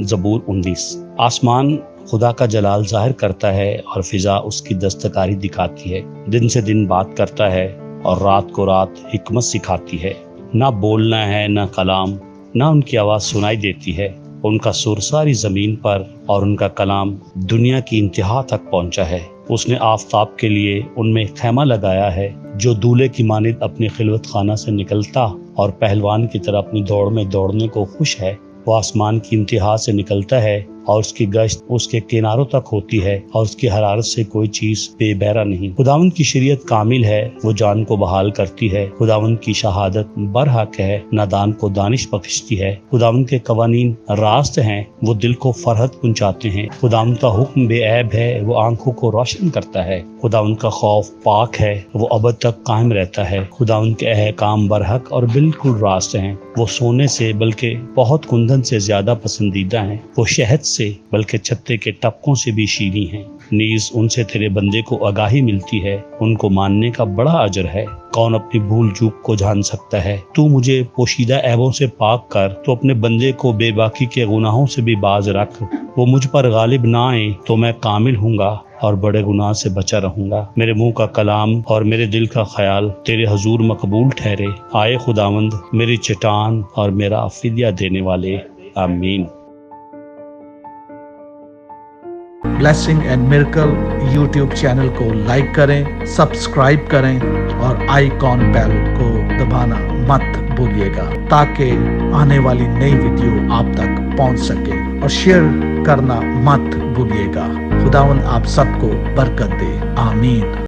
زبور 19۔ آسمان خدا کا جلال ظاہر کرتا ہے اور فضا اس کی دستکاری دکھاتی ہے۔ دن سے دن بات کرتا ہے اور رات کو رات حکمت سکھاتی ہے۔ نہ بولنا ہے نہ کلام، نہ ان کی آواز سنائی دیتی ہے۔ ان کا سر ساری زمین پر اور ان کا کلام دنیا کی انتہا تک پہنچا ہے۔ اس نے آفتاب کے لیے ان میں خیمہ لگایا ہے، جو دولہے کی مانند اپنی خلوت خانہ سے نکلتا اور پہلوان کی طرح اپنی دوڑ میں دوڑنے کو خوش ہے۔ وہ آسمان کی انتہا سے نکلتا ہے اور اس کی گشت اس کے کناروں تک ہوتی ہے، اور اس کی حرارت سے کوئی چیز بے بہرا نہیں۔ خداوند کی شریعت کامل ہے، وہ جان کو بحال کرتی ہے۔ خداوند کی شہادت برحق ہے، نادان کو دانش بخشتی ہے۔ خداوند کے قوانین راست ہیں، وہ دل کو فرحت پہنچاتے ہیں۔ خداوند کا حکم بے عیب ہے، وہ آنکھوں کو روشن کرتا ہے۔ خداوند کا خوف پاک ہے، وہ ابد تک قائم رہتا ہے۔ خداوند کے احکام برحق اور بالکل راست ہیں، وہ سونے سے بلکہ بہت کندن سے زیادہ پسندیدہ ہیں۔ وہ شہد سے بلکہ چھتے کے ٹپکوں سے بھی شیریں ہیں۔ نیز ان سے تیرے بندے کو آگاہی ملتی ہے، ان کو ماننے کا بڑا اجر ہے۔ کون اپنی بھول چوک کو جان سکتا ہے؟ تو مجھے پوشیدہ عیبوں سے پاک کر، تو اپنے بندے کو بے باکی کے گناہوں سے بھی باز رکھ۔ وہ مجھ پر غالب نہ آئیں تو میں کامل ہوں گا اور بڑے گناہ سے بچا رہوں گا۔ میرے منہ کا کلام اور میرے دل کا خیال تیرے حضور مقبول ٹھہرے۔ آئے خداوند میری چٹان اور میرا فدیہ دینے والے، آمین۔ Blessing and miracle YouTube channel کو لائک کریں، سبسکرائب کریں اور آئیکن بیل کو دبانا مت بھولیے گا، تاکہ آنے والی نئی ویڈیو آپ تک پہنچ سکے، اور شیئر کرنا مت بھولیے گا۔ خداوند آپ سب کو برکت دے، آمین۔